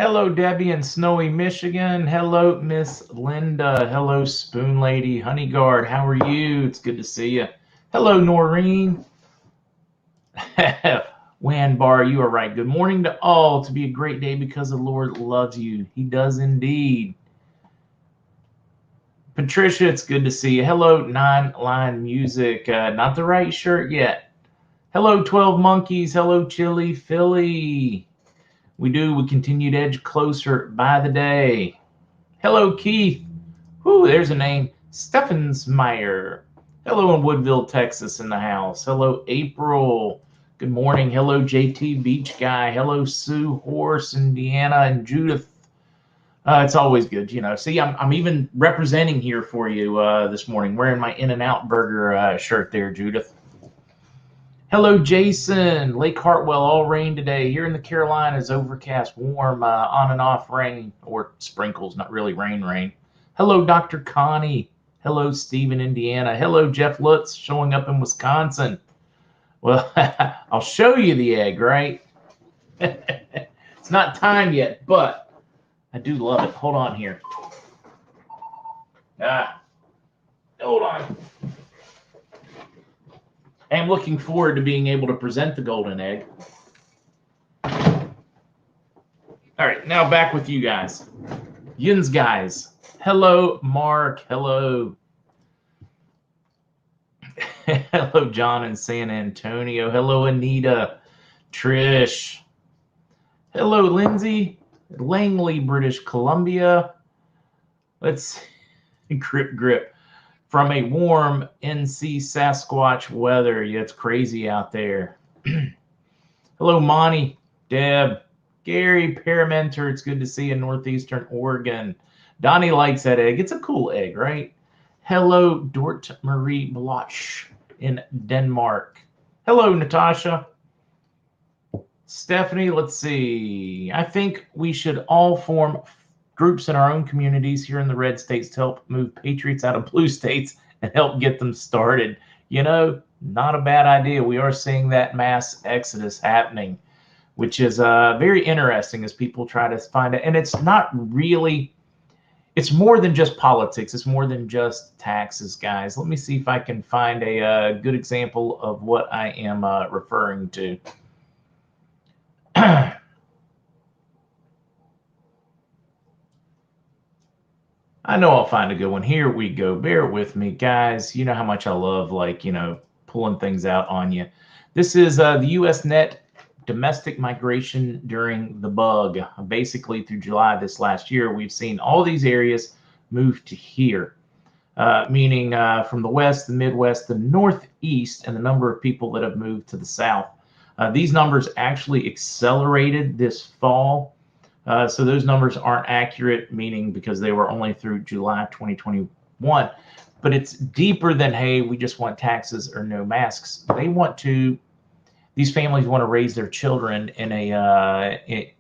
Hello, Debbie in snowy Michigan. Hello, Miss Linda. Hello, Spoon Lady. Honey Guard, how are you? It's good to see you. Hello, Noreen. Wan Bar, you are right. Good morning to all. To be a great day because the Lord loves you. He does indeed. Patricia, it's good to see you. Hello, Nine Line Music. Not the right shirt yet. Hello, 12 Monkeys. Hello, Chili Philly. We continue to edge closer by the day. Hello, Keith. Whoo, there's a name. Steffensmeyer. Hello in Woodville, Texas in the house. Hello, April. Good morning. Hello, JT Beach Guy. Hello, Sue Horse, Indiana, and Judith. It's always good, See, I'm even representing here for you this morning, wearing my In-N-Out Burger shirt there, Judith. Hello, Jason. Lake Hartwell, all rain today. Here in the Carolinas, overcast, warm, on and off rain, or sprinkles, not really rain. Hello, Dr. Connie. Hello, Steve in Indiana. Hello, Jeff Lutz, showing up in Wisconsin. Well, I'll show you the egg, right? It's not time yet, but I do love it. Hold on here. Hold on. I'm looking forward to being able to present the golden egg. All right, now back with you guys. Yins guys. Hello, Mark. Hello. Hello, John in San Antonio. Hello, Anita. Trish. Hello, Lindsay. Langley, British Columbia. Let's grip. From a warm NC Sasquatch weather. Yeah, it's crazy out there. Hello, Monty, Deb, Gary, Paramenter. It's good to see you in Northeastern Oregon. Donnie likes that egg. It's a cool egg, right? Hello, Dort Marie Bloch in Denmark. Hello, Natasha. Stephanie, let's see. I think we should all form groups in our own communities here in the red states to help move patriots out of blue states and help get them started. Not a bad idea. We are seeing that mass exodus happening, which is very interesting as people try to find it. And it's not really, it's more than just politics. It's more than just taxes, guys. Let me see if I can find a good example of what I am referring to. I know I'll find a good one. Here we go. Bear with me, guys. You know how much I love, pulling things out on you. This is the U.S. net domestic migration during the bug. Basically, through July this last year, we've seen all these areas move to here, meaning from the west, the Midwest, the Northeast, and the number of people that have moved to the South. These numbers actually accelerated this fall. So those numbers aren't accurate, meaning because they were only through July 2021. But it's deeper than, hey, we just want taxes or no masks. These families want to raise their children in an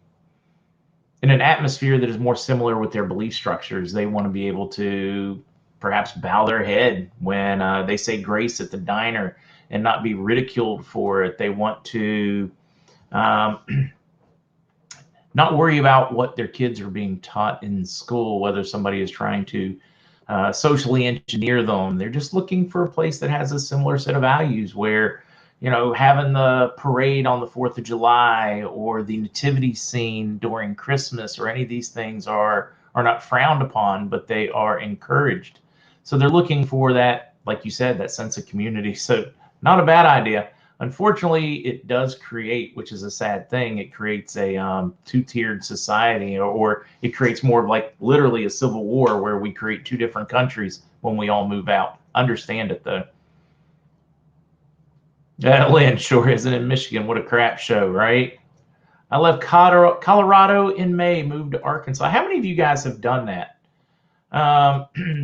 atmosphere that is more similar with their belief structures. They want to be able to perhaps bow their head when they say grace at the diner and not be ridiculed for it. They want to not worry about what their kids are being taught in school, whether somebody is trying to socially engineer them. They're just looking for a place that has a similar set of values where, having the parade on the 4th of July or the nativity scene during Christmas or any of these things are not frowned upon, but they are encouraged. So they're looking for that, like you said, that sense of community. So not a bad idea. Unfortunately, it does create, which is a sad thing, it creates a two-tiered society, or it creates more of like literally a civil war where we create two different countries when we all move out. Understand it, though. Lynn sure isn't in Michigan. What a crap show, right? I left Colorado in May, moved to Arkansas. How many of you guys have done that?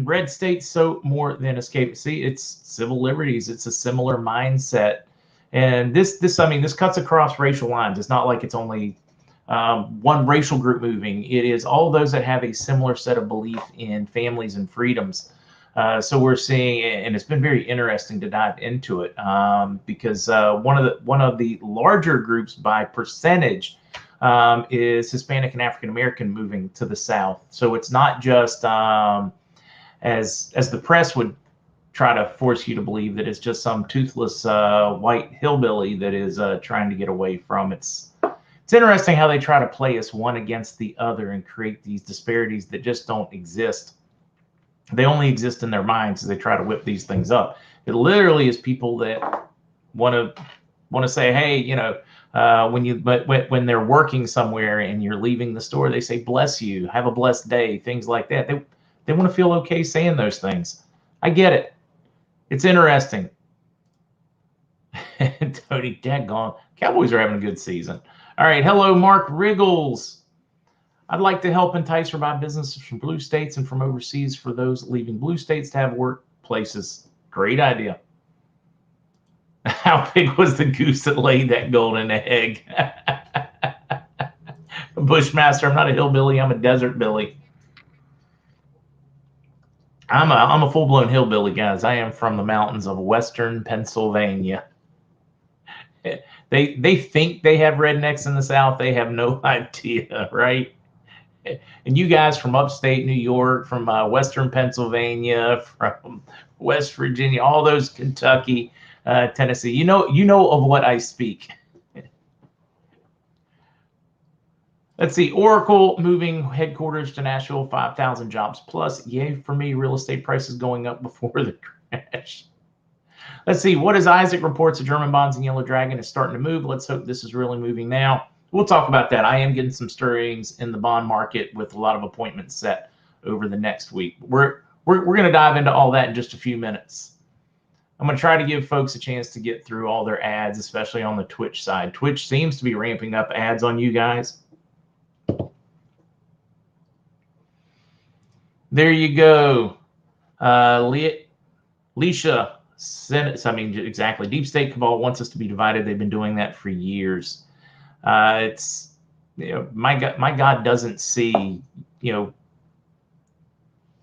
Red states, so more than escape. See, it's civil liberties. It's a similar mindset. And this cuts across racial lines. It's not like it's only one racial group moving. It is all those that have a similar set of belief in families and freedoms. So we're seeing, and it's been very interesting to dive into it because one of the larger groups by percentage is Hispanic and African American moving to the South. So it's not just as the press would try to force you to believe that it's just some toothless white hillbilly that is trying to get away from. It's interesting how they try to play us one against the other and create these disparities that just don't exist. They only exist in their minds as they try to whip these things up. It literally is people that want to say, hey, you know, when they're working somewhere and you're leaving the store, they say, bless you, have a blessed day, things like that. They want to feel okay saying those things. I get it. It's interesting. Tony, daggone. Cowboys are having a good season. All right. Hello, Mark Riggles. I'd like to help entice or buy businesses from blue states and from overseas for those leaving blue states to have workplaces. Great idea. How big was the goose that laid that golden egg? Bushmaster, I'm not a hillbilly. I'm a desert billy. I'm a full-blown hillbilly, guys. I am from the mountains of western Pennsylvania. They think they have rednecks in the South. They have no idea, right? And you guys from upstate New York, from western Pennsylvania, from West Virginia, all those Kentucky, Tennessee, you know of what I speak. Let's see, Oracle moving headquarters to Nashville, 5,000 jobs plus. Yay for me, real estate prices going up before the crash. Let's see, what is Isaac reports of German bonds and Yellow Dragon is starting to move. Let's hope this is really moving now. We'll talk about that. I am getting some stirrings in the bond market with a lot of appointments set over the next week. We're going to dive into all that in just a few minutes. I'm going to try to give folks a chance to get through all their ads, especially on the Twitch side. Twitch seems to be ramping up ads on you guys. There you go. Leisha, exactly. Deep state cabal wants us to be divided. They've been doing that for years. It's, you know, my God doesn't see, you know,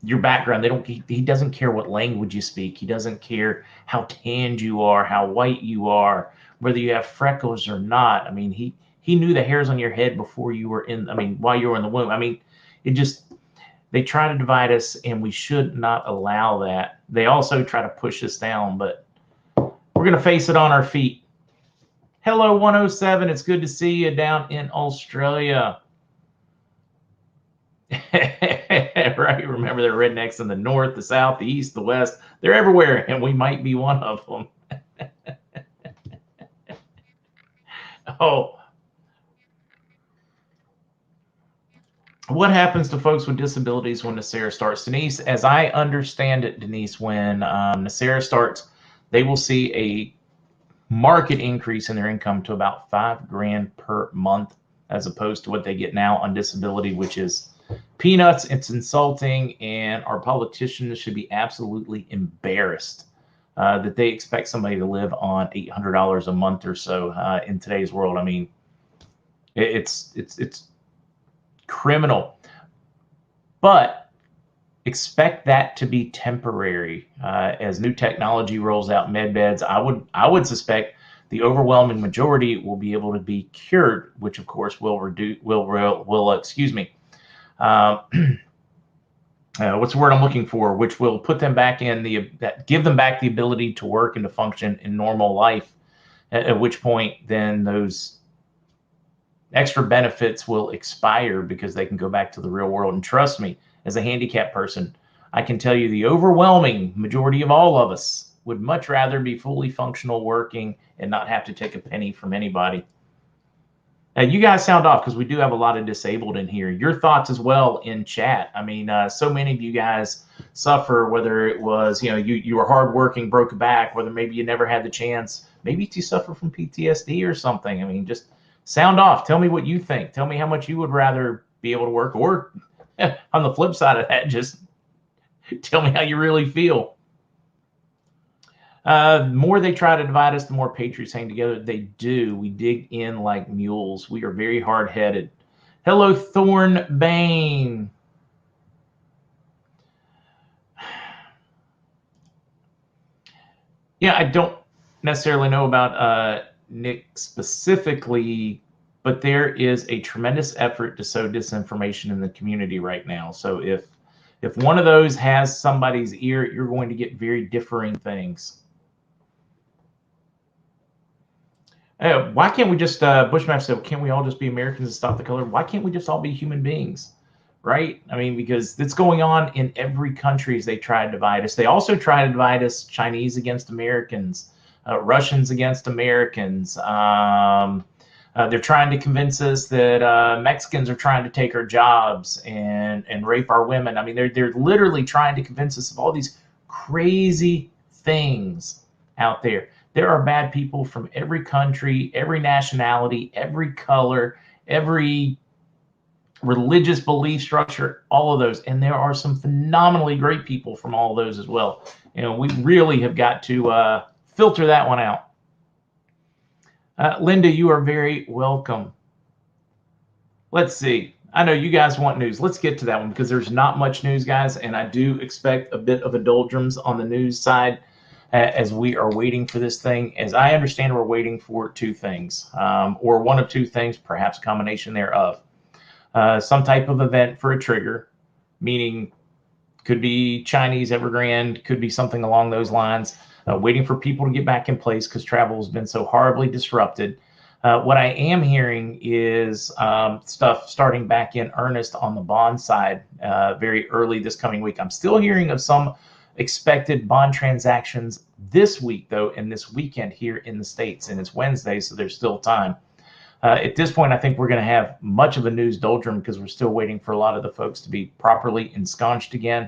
your background. He doesn't care what language you speak. He doesn't care how tanned you are, how white you are, whether you have freckles or not. I mean, he knew the hairs on your head before you were while you were in the womb. I mean, they try to divide us, and we should not allow that. They also try to push us down, but we're going to face it on our feet. Hello, 107. It's good to see you down in Australia. Right? Remember, they're rednecks in the north, the south, the east, the west. They're everywhere, and we might be one of them. Oh. What happens to folks with disabilities when NESARA starts? Denise, as I understand it, Denise, when NESARA starts, they will see a market increase in their income to about $5,000 per month, as opposed to what they get now on disability, which is peanuts. It's insulting, and our politicians should be absolutely embarrassed that they expect somebody to live on $800 a month or so in today's world. I mean, it's criminal, but expect that to be temporary as new technology rolls out med beds. I would suspect the overwhelming majority will be able to be cured, which of course will excuse me. What's the word I'm looking for? Which will put them back in give them back the ability to work and to function in normal life. At which point, then those extra benefits will expire because they can go back to the real world. And trust me, as a handicapped person, I can tell you the overwhelming majority of all of us would much rather be fully functional working and not have to take a penny from anybody. You guys sound off because we do have a lot of disabled in here. Your thoughts as well in chat. I mean, so many of you guys suffer, whether it was, you were hardworking, broke a back, whether maybe you never had the chance, maybe you suffer from PTSD or something. I mean, just sound off. Tell me what you think. Tell me how much you would rather be able to work, or on the flip side of that, just tell me how you really feel. The more they try to divide us, the more Patriots hang together. They do. We dig in like mules. We are very hard-headed. Hello, Thornbane. Yeah, I don't necessarily know about Nick specifically, but there is a tremendous effort to sow disinformation in the community right now. So if one of those has somebody's ear, you're going to get very differing things. Why can't we just, Bushmaster said, can't we all just be Americans and stop the color? Why can't we just all be human beings? Right? I mean, because it's going on in every country as they try to divide us. They also try to divide us, Chinese against Americans, Russians against Americans. They're trying to convince us that Mexicans are trying to take our jobs and rape our women. I mean, they're literally trying to convince us of all these crazy things out there. There are bad people from every country, every nationality, every color, every religious belief structure, all of those. And there are some phenomenally great people from all of those as well. You know, we really have got to filter that one out. Linda, you are very welcome. Let's see. I know you guys want news. Let's get to that one because there's not much news, guys. And I do expect a bit of a doldrums on the news side as we are waiting for this thing. As I understand, we're waiting for two things, or one of two things, perhaps a combination thereof. Some type of event for a trigger, meaning could be Chinese Evergrande, could be something along those lines, waiting for people to get back in place because travel has been so horribly disrupted. What I am hearing is stuff starting back in earnest on the bond side very early this coming week. I'm still hearing of some expected bond transactions this week, though, and this weekend here in the States, and it's Wednesday, so there's still time. At this point, I think we're going to have much of a news doldrum because we're still waiting for a lot of the folks to be properly ensconced again.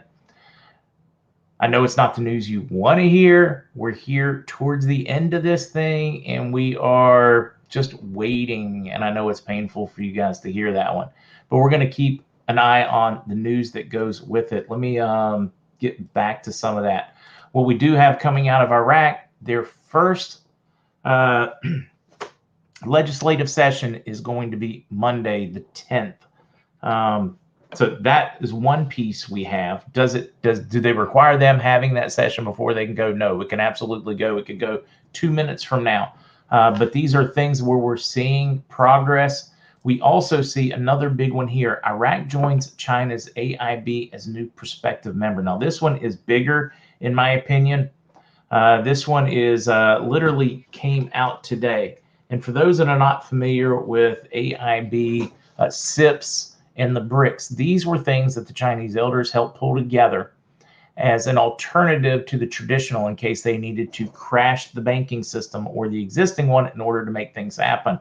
I know it's not the news you want to hear. We're here towards the end of this thing, and we are just waiting, and I know it's painful for you guys to hear that one, but we're going to keep an eye on the news that goes with it. Let me get back to some of that. What we do have coming out of Iraq, their first legislative session is going to be Monday, the 10th. So that is one piece we have. Do they require them having that session before they can go? No, it can absolutely go. It could go 2 minutes from now. But these are things where we're seeing progress. We also see another big one here. Iraq joins China's AIB as a new prospective member. Now, this one is bigger, in my opinion. This one is literally came out today. And for those that are not familiar with AIB, SIPs, and the BRICS, these were things that the Chinese elders helped pull together as an alternative to the traditional in case they needed to crash the banking system or the existing one in order to make things happen.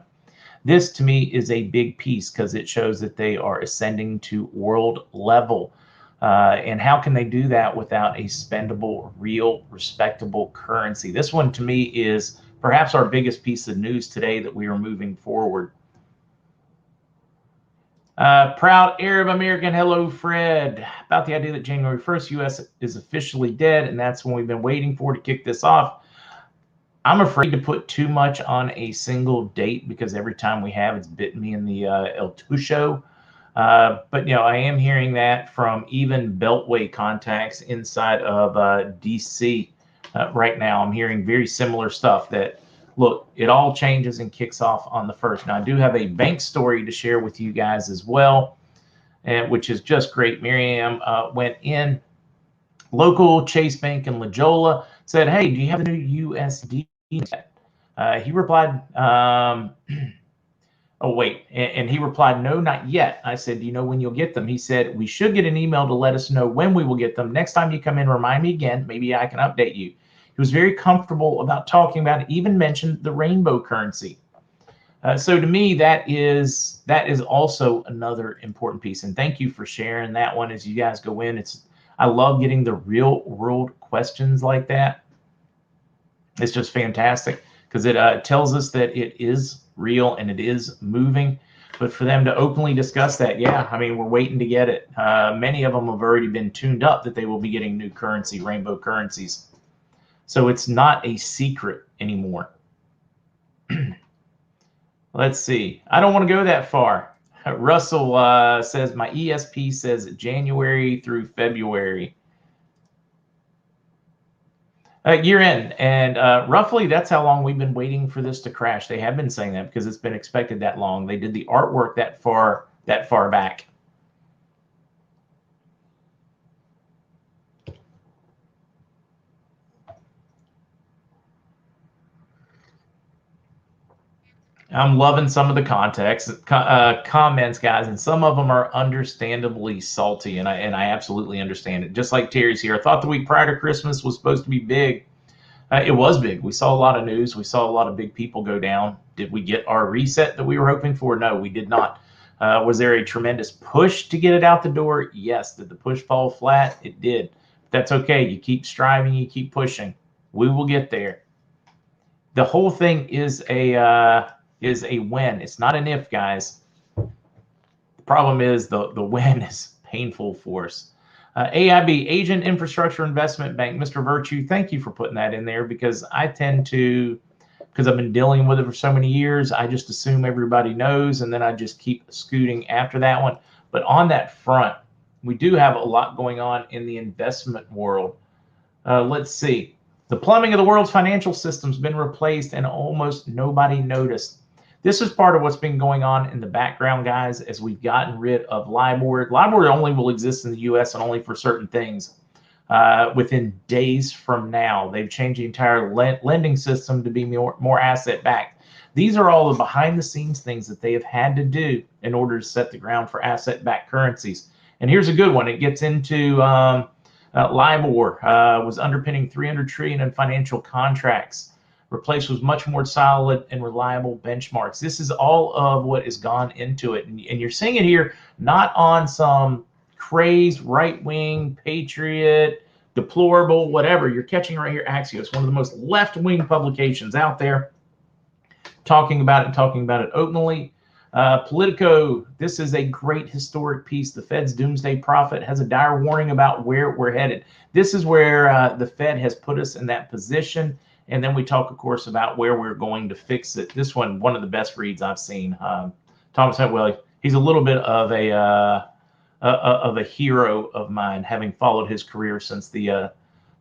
This, to me, is a big piece because it shows that they are ascending to world level. And how can they do that without a spendable, real, respectable currency? This one, to me, is perhaps our biggest piece of news today that we are moving forward. Proud Arab American, hello, Fred. About the idea that January 1st, U.S. is officially dead, and that's when we've been waiting for to kick this off. I'm afraid to put too much on a single date because every time we have, it's bitten me in the El Tucho. But, you know, I am hearing that from even Beltway contacts inside of D.C. Right now. I'm hearing very similar stuff that, look, it all changes and kicks off on the 1st. Now, I do have a bank story to share with you guys as well, which is just great. Miriam went in, local Chase Bank in La Jolla, said, hey, do you have a new USD? He replied, oh, wait. And he replied, no, not yet. I said, do you know when you'll get them? He said, we should get an email to let us know when we will get them. Next time you come in, remind me again. Maybe I can update you. He was very comfortable about talking about it, even mentioned the rainbow currency. So to me, that is also another important piece. And thank you for sharing that one as you guys go in. I love getting the real world questions like that. It's just fantastic because it tells us that it is real and it is moving. But for them to openly discuss that, yeah, I mean, we're waiting to get it. Many of them have already been tuned up that they will be getting new currency, rainbow currencies. So it's not a secret anymore. Let's see. I don't want to go that far. Russell says, my ESP says January through February. Year end, and roughly that's how long we've been waiting for this to crash. They have been saying that because it's been expected that long. They did the artwork that far back. I'm loving some of the comments, guys, and some of them are understandably salty, and I absolutely understand it. Just like Terry's here, I thought the week prior to Christmas was supposed to be big. It was big. We saw a lot of news. We saw a lot of big people go down. Did we get our reset that we were hoping for? No, we did not. Was there a tremendous push to get it out the door? Yes. Did the push fall flat? It did. That's okay. You keep striving. You keep pushing. We will get there. The whole thing is a when. It's not an if, guys. The problem is the when is painful for us. AIB, Asian Infrastructure Investment Bank, Mr. Virtue, thank you for putting that in there because I tend to, because I've been dealing with it for so many years, I just assume everybody knows, and then I just keep scooting after that one. But on that front, we do have a lot going on in the investment world. Let's see. The plumbing of the world's financial system's been replaced and almost nobody noticed. This is part of what's been going on in the background, guys, as we've gotten rid of LIBOR. LIBOR only will exist in the U.S. and only for certain things. Within days from now, they've changed the entire lending system to be more asset-backed. These are all the behind-the-scenes things that they have had to do in order to set the ground for asset-backed currencies. And here's a good one. It gets into LIBOR was underpinning 300 trillion in financial contracts. Replaced with much more solid and reliable benchmarks. This is all of what has gone into it. And you're seeing it here, not on some crazed right-wing, patriot, deplorable, whatever. You're catching right here Axios, one of the most left-wing publications out there, talking about it openly. Politico, this is a great historic piece. The Fed's doomsday prophet has a dire warning about where we're headed. This is where the Fed has put us in that position. And then we talk, of course, about where we're going to fix it. This one of the best reads I've seen. Thomas Hentwell, he's a little bit of a hero of mine, having followed his career since the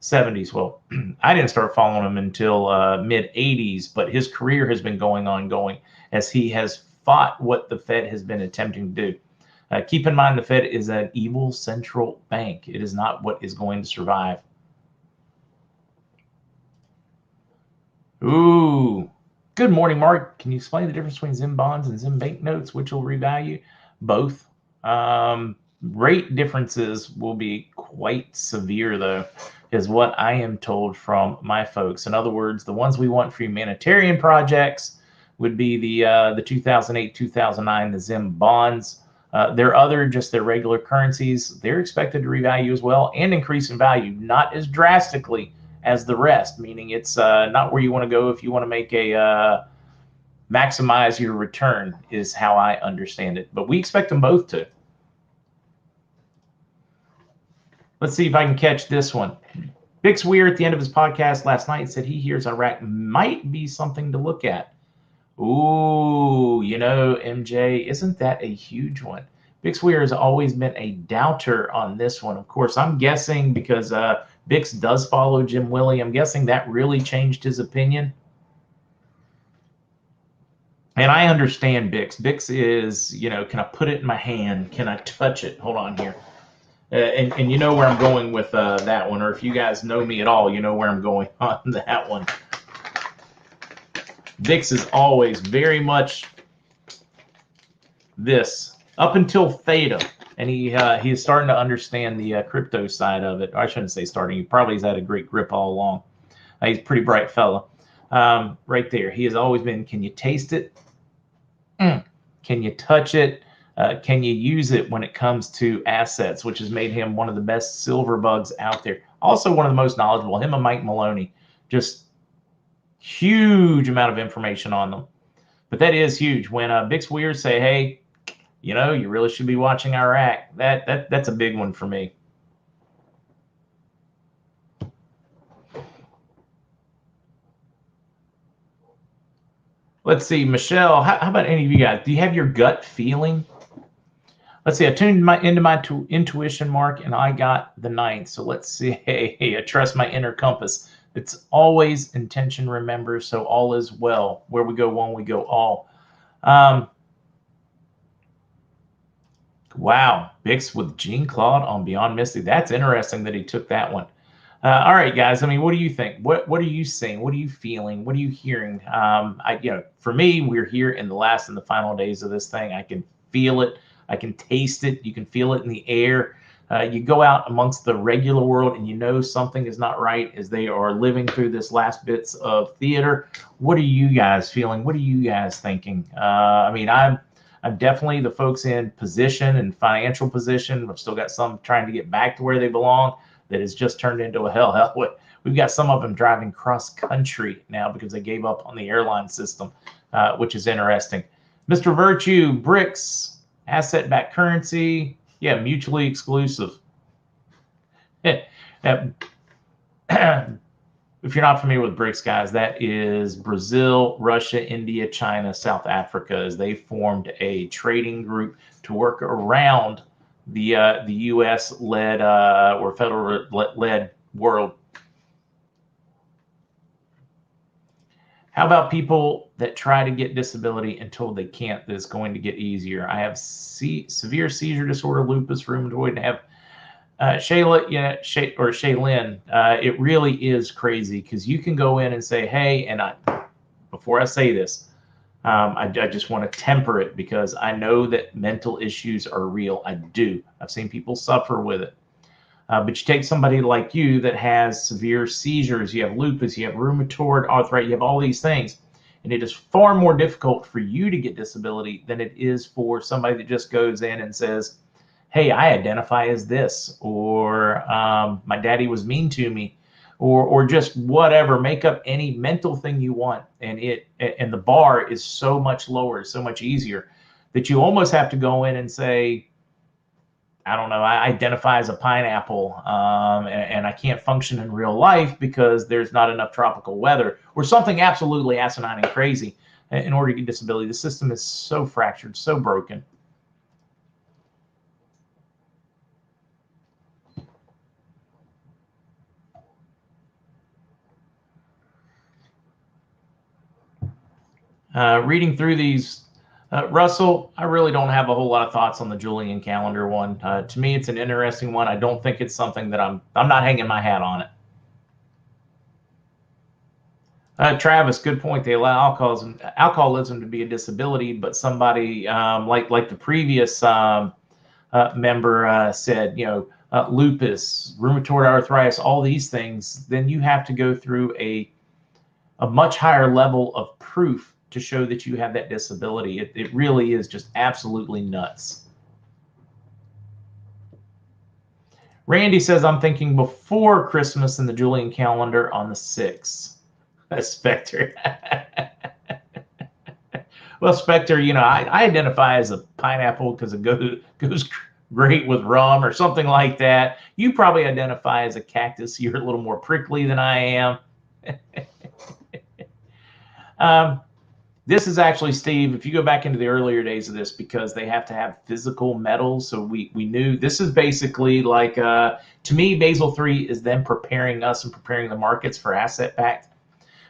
70s. Well, I didn't start following him until mid 80s, but his career has been going as he has fought what the Fed has been attempting to do. Keep in mind, the Fed is an evil central bank. It is not what is going to survive. Ooh, good morning, Mark. Can you explain the difference between Zim bonds and Zim banknotes, which will revalue? Both. Rate differences will be quite severe, though, is what I am told from my folks. In other words, the ones we want for humanitarian projects would be the 2008, 2009, the Zim bonds. Their regular currencies, they're expected to revalue as well and increase in value, not as drastically as the rest, meaning it's not where you want to go if you want to make a maximize your return, is how I understand it. But we expect them both to. Let's see if I can catch this one. Bix Weir at the end of his podcast last night said he hears Iraq might be something to look at. Ooh, MJ, isn't that a huge one? Bix Weir has always been a doubter on this one. Of course, I'm guessing because Bix does follow Jim Willey. I'm guessing that really changed his opinion. And I understand Bix. Bix is, can I put it in my hand? Can I touch it? Hold on here. And you know where I'm going with that one. Or if you guys know me at all, you know where I'm going on that one. Bix is always very much this, up until Theta. And he is starting to understand the crypto side of it. I shouldn't say starting. He probably has had a great grip all along. He's a pretty bright fella. Right there. He has always been, can you taste it? Can you touch it? Can you use it when it comes to assets, which has made him one of the best silver bugs out there. Also one of the most knowledgeable. Him and Mike Maloney. Just huge amount of information on them. But that is huge. When Bix Weir say, hey, you really should be watching Iraq. That's a big one for me. Let's see, Michelle, how about any of you guys? Do you have your gut feeling? Let's see, I tuned into my intuition, Mark, and I got the 9th. So let's see. Hey, I trust my inner compass. It's always intention, remember, so all is well. Where we go one, we go all. Wow, Bix with Jean Claude on Beyond Misty. That's interesting that he took that one. All right, guys. I mean, what do you think? What are you seeing? What are you feeling? What are you hearing? For me, we're here in the last and the final days of this thing. I can feel it. I can taste it. You can feel it in the air. You go out amongst the regular world and you know something is not right as they are living through this last bits of theater. What are you guys feeling? What are you guys thinking? I'm definitely the folks in position and financial position. We've still got some trying to get back to where they belong. That has just turned into a hell. We've got some of them driving cross country now because they gave up on the airline system, which is interesting. Mr. Virtue, BRICS, asset-backed currency, yeah, mutually exclusive. If you're not familiar with BRICS, guys, that is Brazil, Russia, India, China, South Africa, as they formed a trading group to work around the U.S.-led or federal-led world. How about people that try to get disability and told they can't, that it's going to get easier? I have severe seizure disorder, lupus, rheumatoid, and have Shaylin, it really is crazy because you can go in and say, hey, and before I say this, I just want to temper it because I know that mental issues are real. I do. I've seen people suffer with it. But you take somebody like you that has severe seizures, you have lupus, you have rheumatoid arthritis, you have all these things, and it is far more difficult for you to get disability than it is for somebody that just goes in and says, hey, I identify as this, or my daddy was mean to me, or just whatever. Make up any mental thing you want, and the bar is so much lower, so much easier that you almost have to go in and say, I don't know, I identify as a pineapple, and I can't function in real life because there's not enough tropical weather, or something absolutely asinine and crazy in order to get disability. The system is so fractured, so broken. Reading through these, Russell, I really don't have a whole lot of thoughts on the Julian calendar one. To me, it's an interesting one. I don't think it's something that I'm not hanging my hat on it. Travis, good point. They allow alcoholism to be a disability, but somebody like the previous member said, lupus, rheumatoid arthritis, all these things, then you have to go through a much higher level of proof to show that you have that disability. It really is just absolutely nuts. Randy says, I'm thinking before Christmas in the Julian calendar on the 6th. Spectre. Well, Spectre, I identify as a pineapple because it goes great with rum or something like that. You probably identify as a cactus. You're a little more prickly than I am. This is actually, Steve, if you go back into the earlier days of this, because they have to have physical metals. So we knew this is basically like, to me, Basel III is them preparing us and preparing the markets for asset-backed.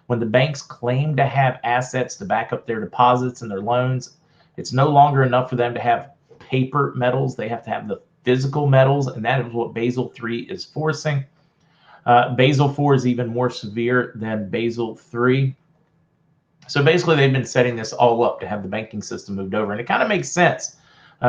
When the banks claim to have assets to back up their deposits and their loans, it's no longer enough for them to have paper metals. They have to have the physical metals, and that is what Basel III is forcing. Basel IV is even more severe than Basel III. So basically, they've been setting this all up to have the banking system moved over. And it kind of makes sense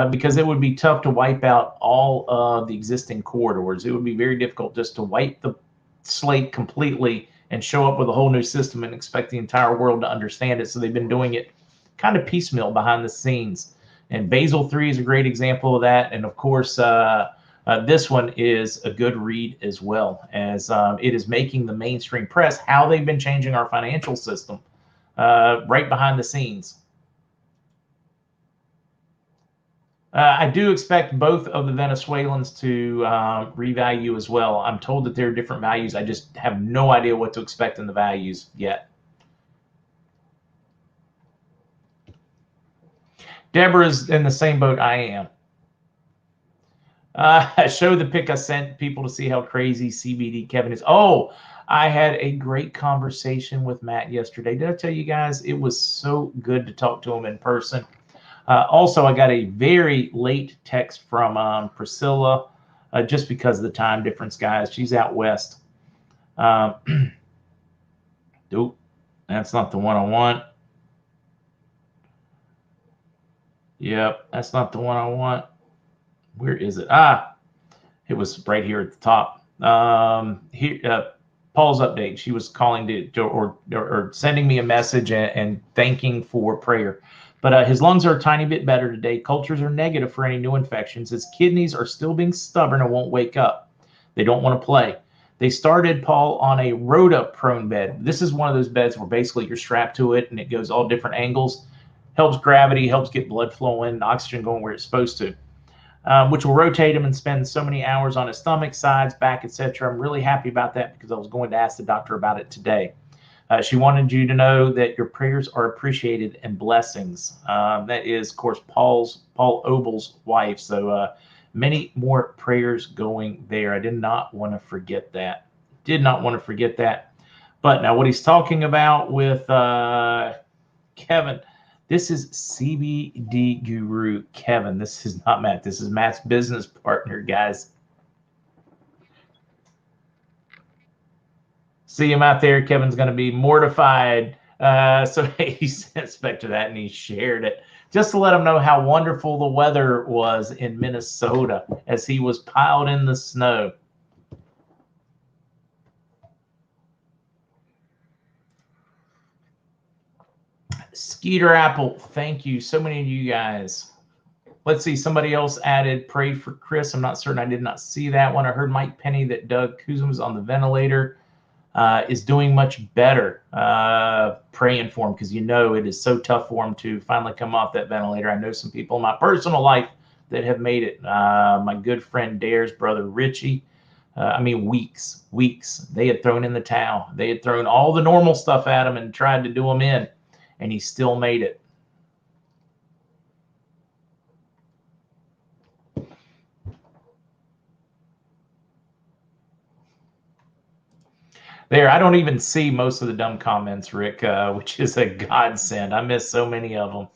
because it would be tough to wipe out all of the existing corridors. It would be very difficult just to wipe the slate completely and show up with a whole new system and expect the entire world to understand it. So they've been doing it kind of piecemeal behind the scenes. And Basel III is a great example of that. And of course, this one is a good read as well, as it is making the mainstream press how they've been changing our financial system. Right behind the scenes. I do expect both of the Venezuelans to revalue as well. I'm told that there are different values. I just have no idea what to expect in the values yet. Deborah's in the same boat I am. Show the pic I sent people to see how crazy CBD Kevin is. Oh, I had a great conversation with Matt yesterday. Did I tell you guys? It was so good to talk to him in person. Also, I got a very late text from Priscilla, just because of the time difference, guys. She's out west. Nope, that's not the one I want. Yep, that's not the one I want. Where is it? It was right here at the top. Here, Paul's update. She was calling or sending me a message and thanking for prayer. But his lungs are a tiny bit better today. Cultures are negative for any new infections. His kidneys are still being stubborn and won't wake up. They don't want to play. They started Paul on a rota-prone bed. This is one of those beds where basically you're strapped to it and it goes all different angles. Helps gravity, helps get blood flowing, oxygen going where it's supposed to. Which will rotate him and spend so many hours on his stomach, sides, back, etc. I'm really happy about that because I was going to ask the doctor about it today. She wanted you to know that your prayers are appreciated and blessings. That is, of course, Paul Obel's wife. So many more prayers going there. I did not want to forget that. But now what he's talking about with Kevin, this is CBD guru Kevin. This is not Matt. This is Matt's business partner, guys. See him out there. Kevin's going to be mortified. So he sent Spectre that and he shared it just to let him know how wonderful the weather was in Minnesota as he was piled in the snow. Skeeter Apple, thank you. So many of you guys. Let's see. Somebody else added, pray for Chris. I'm not certain. I did not see that one. I heard Mike Penny that Doug Kuzum was on the ventilator. Is doing much better. Praying for him because it is so tough for him to finally come off that ventilator. I know some people in my personal life that have made it. My good friend Dare's brother Richie. Weeks. They had thrown in the towel. They had thrown all the normal stuff at him and tried to do him in, and he still made it. There, I don't even see most of the dumb comments, Rick, which is a godsend. I miss so many of them.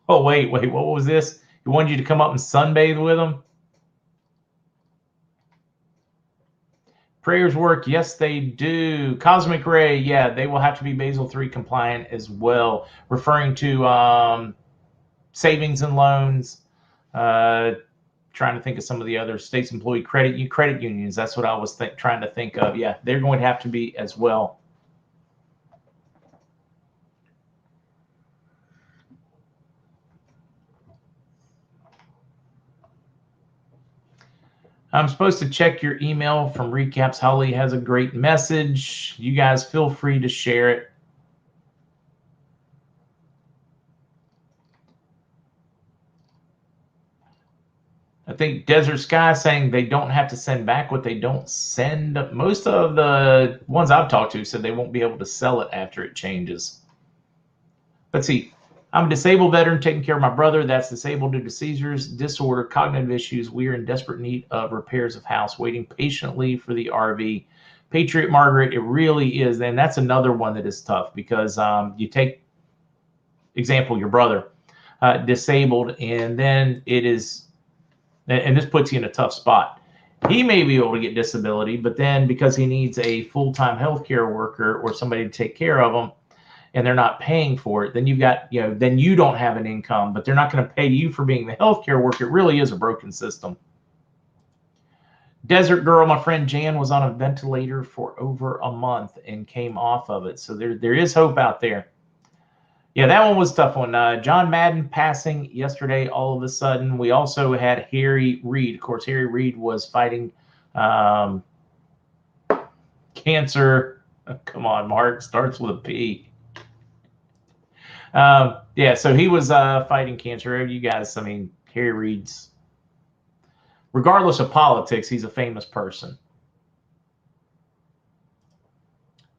Oh, wait, what was this? He wanted you to come up and sunbathe with him? Prayers work. Yes, they do. Cosmic Ray, yeah, they will have to be Basel III compliant as well, referring to savings and loans, trying to think of some of the other states employee credit unions. That's what I was trying to think of. Yeah, they're going to have to be as well. I'm supposed to check your email from Recaps. Holly has a great message. You guys feel free to share it. I think Desert Sky saying they don't have to send back what they don't send. Most of the ones I've talked to said they won't be able to sell it after it changes. Let's see. I'm a disabled veteran taking care of my brother that's disabled due to seizures, disorder, cognitive issues. We are in desperate need of repairs of house, waiting patiently for the RV. Patriot Margaret, it really is. And that's another one that is tough because you take, example, your brother, disabled, and then it is, and this puts you in a tough spot. He may be able to get disability, but then because he needs a full-time healthcare worker or somebody to take care of him, and they're not paying for it, then you've got, then you don't have an income, but they're not going to pay you for being the healthcare worker. It really is a broken system. Desert Girl, my friend Jan was on a ventilator for over a month and came off of it. So there is hope out there. Yeah, that one was a tough one. John Madden passing yesterday all of a sudden. We also had Harry Reid. Of course, Harry Reid was fighting cancer. Come on, Mark. Starts with a P. Yeah, so he was fighting cancer. You guys, Harry Reid's, regardless of politics, he's a famous person.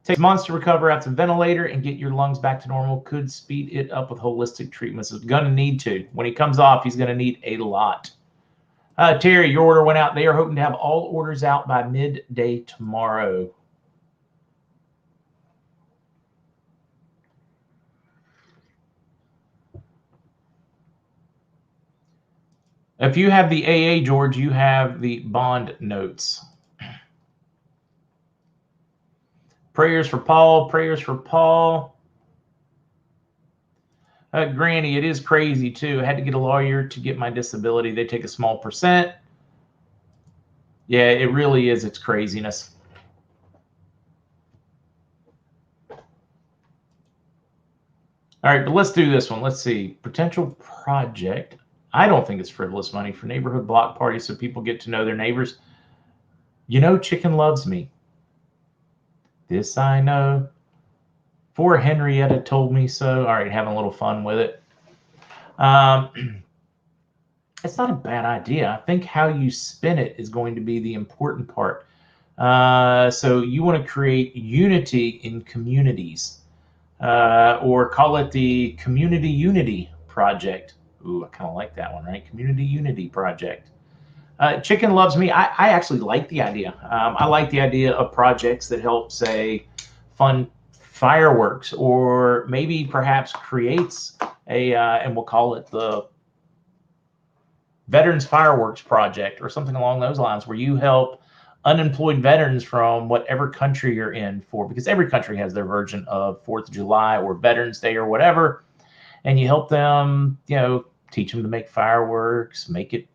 Takes months to recover after the ventilator and get your lungs back to normal. Could speed it up with holistic treatments. It's going to need to. When he comes off, he's going to need a lot. Terry, your order went out. They are hoping to have all orders out by midday tomorrow. If you have the AA, George, you have the bond notes. Prayers for Paul. Prayers for Paul. Granny, it is crazy, too. I had to get a lawyer to get my disability. They take a small percent. Yeah, it really is. It's craziness. All right, but let's do this one. Let's see. Potential project. I don't think it's frivolous money for neighborhood block parties so people get to know their neighbors. You know, chicken loves me. This I know. For Henrietta told me so. All right, having a little fun with it. It's not a bad idea. I think how you spin it is going to be the important part. So you want to create unity in communities, or call it the Community Unity Project. Ooh, I kind of like that one, right? Community Unity Project. Chicken loves me. I actually like the idea. I like the idea of projects that help, say, fund fireworks, or maybe perhaps creates and we'll call it the Veterans Fireworks Project or something along those lines, where you help unemployed veterans from whatever country you're in for, because every country has their version of 4th of July or Veterans Day or whatever, and you help them, teach them to make fireworks, make it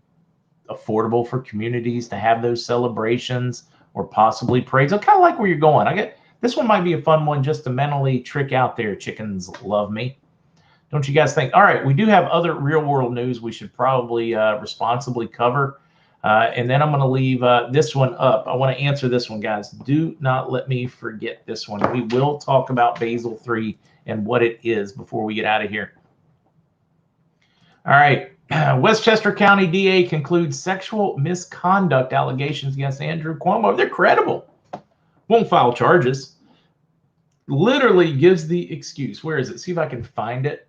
affordable for communities to have those celebrations or possibly parades. I kind of like where you're going. This one might be a fun one just to mentally trick out there. Chickens love me. Don't you guys think? All right, we do have other real world news we should probably responsibly cover. And then I'm going to leave this one up. I want to answer this one, guys. Do not let me forget this one. We will talk about Basel III and what it is before we get out of here. All right. Westchester County DA concludes sexual misconduct allegations against Andrew Cuomo. They're credible. Won't file charges. Literally gives the excuse. Where is it? See if I can find it.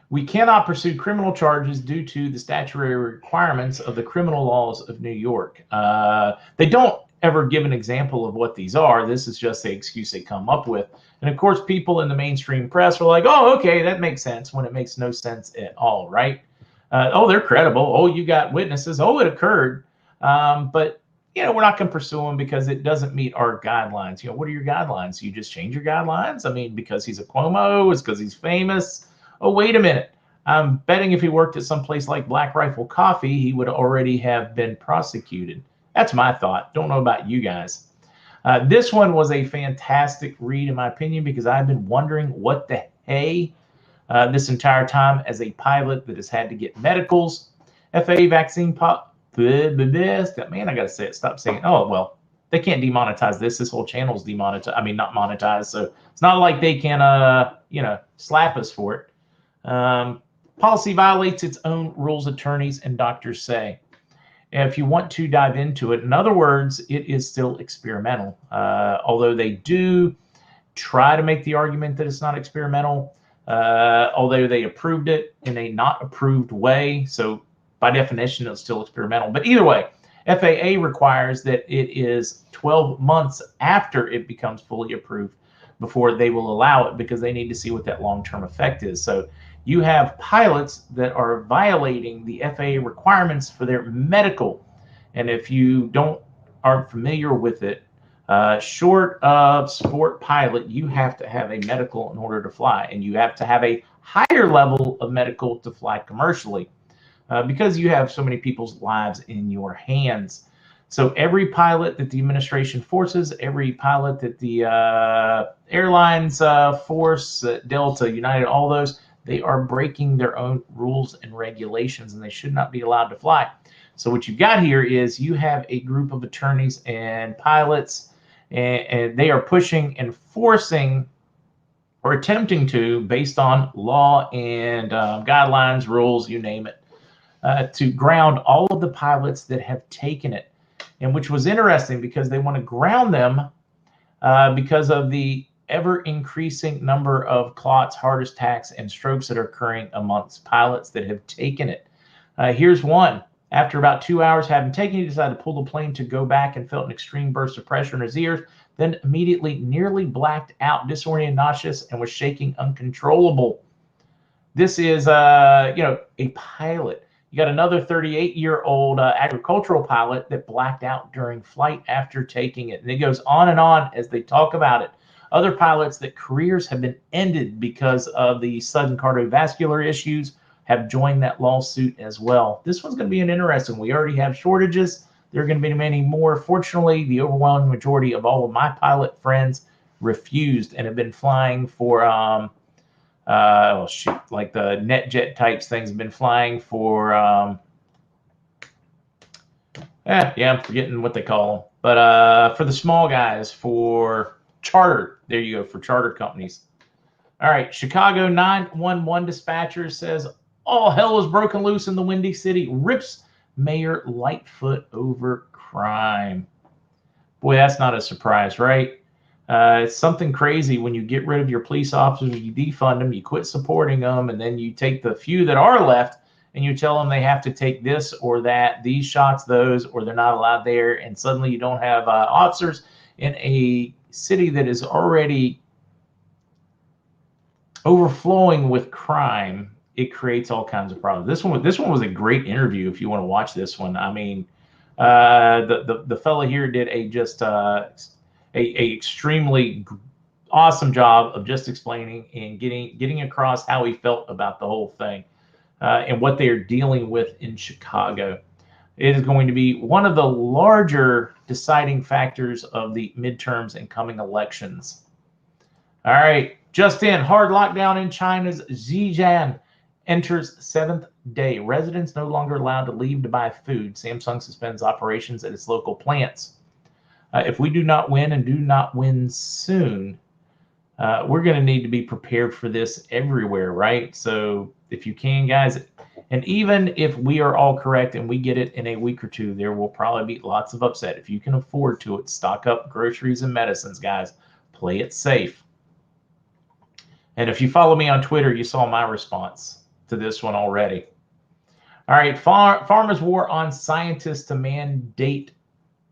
We cannot pursue criminal charges due to the statutory requirements of the criminal laws of New York. They don't ever give an example of what these are. This is just the excuse they come up with. And of course, people in the mainstream press are like, oh, okay, that makes sense, when it makes no sense at all, right? They're credible. Oh, you got witnesses. Oh, it occurred. But we're not going to pursue him because it doesn't meet our guidelines. What are your guidelines? You just change your guidelines? I mean, because he's a Cuomo, it's because he's famous. Oh, wait a minute. I'm betting if he worked at some place like Black Rifle Coffee, he would already have been prosecuted. That's my thought. Don't know about you guys. This one was a fantastic read, in my opinion, because I've been wondering what the hey this entire time as a pilot that has had to get medicals. FAA vaccine man, I gotta say it. Stop saying. Oh well, they can't demonetize this. This whole channel's demonetized. I mean, not monetized. So it's not like they can, slap us for it. Policy violates its own rules, attorneys and doctors say. If you want to dive into it, in other words, it is still experimental. Although they do try to make the argument that it's not experimental, although they approved it in a not approved way. So by definition, it's still experimental. But either way, FAA requires that it is 12 months after it becomes fully approved before they will allow it, because they need to see what that long-term effect is. So you have pilots that are violating the FAA requirements for their medical. And if you aren't familiar with it, short of sport pilot, you have to have a medical in order to fly. And you have to have a higher level of medical to fly commercially, because you have so many people's lives in your hands. So every pilot that the administration forces, every pilot that the airlines force, Delta, United, all those, they are breaking their own rules and regulations, and they should not be allowed to fly. So what you've got here is you have a group of attorneys and pilots, and they are pushing and forcing, or attempting to, based on law and guidelines, rules, you name it, to ground all of the pilots that have taken it. And which was interesting, because they want to ground them because of the ever increasing number of clots, heart attacks, and strokes that are occurring amongst pilots that have taken it. Here's one. After about 2 hours having taken it, he decided to pull the plane to go back and felt an extreme burst of pressure in his ears, then immediately nearly blacked out, disoriented, nauseous, and was shaking uncontrollable. This is, a pilot. You got another 38-year-old agricultural pilot that blacked out during flight after taking it. And it goes on and on as they talk about it. Other pilots that careers have been ended because of the sudden cardiovascular issues have joined that lawsuit as well. This one's going to be an interesting. We already have shortages. There are going to be many more. Fortunately, the overwhelming majority of all of my pilot friends refused and have been flying for like the NetJet types things have been flying for I'm forgetting what they call them, but for the small guys, for charter, there you go, for charter companies. All right, Chicago 911 dispatcher says all hell is broken loose in the Windy City, rips Mayor Lightfoot over crime. Boy, that's not a surprise, right? It's something crazy when you get rid of your police officers, you defund them, you quit supporting them, and then you take the few that are left and you tell them they have to take this or that, these shots, those, or they're not allowed there, and suddenly you don't have officers in a city that is already overflowing with crime. It creates all kinds of problems. This one was a great interview. If you want to watch this one, I mean, the fella here did a extremely awesome job of just explaining and getting across how he felt about the whole thing and what they are dealing with in Chicago. It is going to be one of the larger deciding factors of the midterms and coming elections. All right, just in, hard lockdown in China's Zhejiang enters 7th day. Residents no longer allowed to leave to buy food. Samsung suspends operations at its local plants. If we do not win and do not win soon, we're going to need to be prepared for this everywhere, right? So if you can, guys, and even if we are all correct and we get it in a week or two, there will probably be lots of upset. If you can afford to it, stock up groceries and medicines, guys. Play it safe. And if you follow me on Twitter, you saw my response to this one already. All right, farmers' war on scientists to mandate